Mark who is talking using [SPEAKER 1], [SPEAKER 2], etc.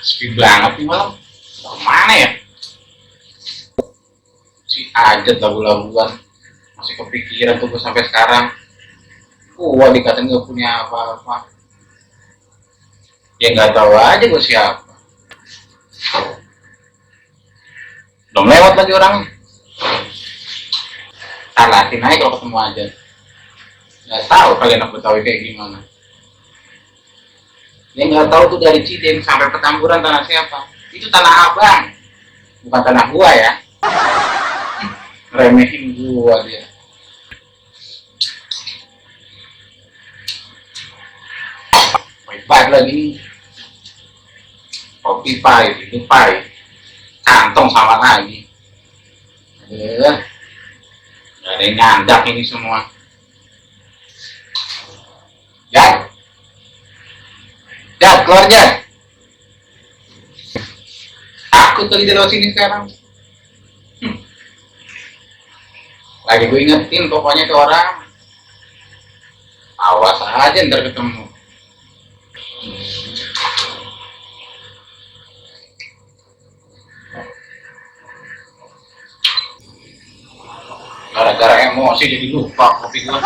[SPEAKER 1] Sepi banget nih malam. Mana ya? Si Ajat lagu-laguan. Masih kepikiran tuh gue sampai sekarang. Wah, dikatain gak punya apa-apa. Ya nggak tahu aja gue siapa. Belum lewat lagi orangnya. Salatin aja kalau ketemu aja. Nggak tahu kalian anak Betawi kayak gimana. Dia nggak tahu tuh dari Cideng sampai Petamburan tanah siapa. Itu tanah abang, bukan tanah gua ya. Remehin gua dia. Baik lagi nih. Kopi pahit, itu pahit. Kantong sama lagi. Nggak ada yang nyandak ini semua. Jat, Jat, keluar Jat. Takut lagi di lewat sini sekarang. Lagi gue ingetin pokoknya itu orang. Awas aja ntar ketemu. Gara-gara emosi jadi lupa kopi gue.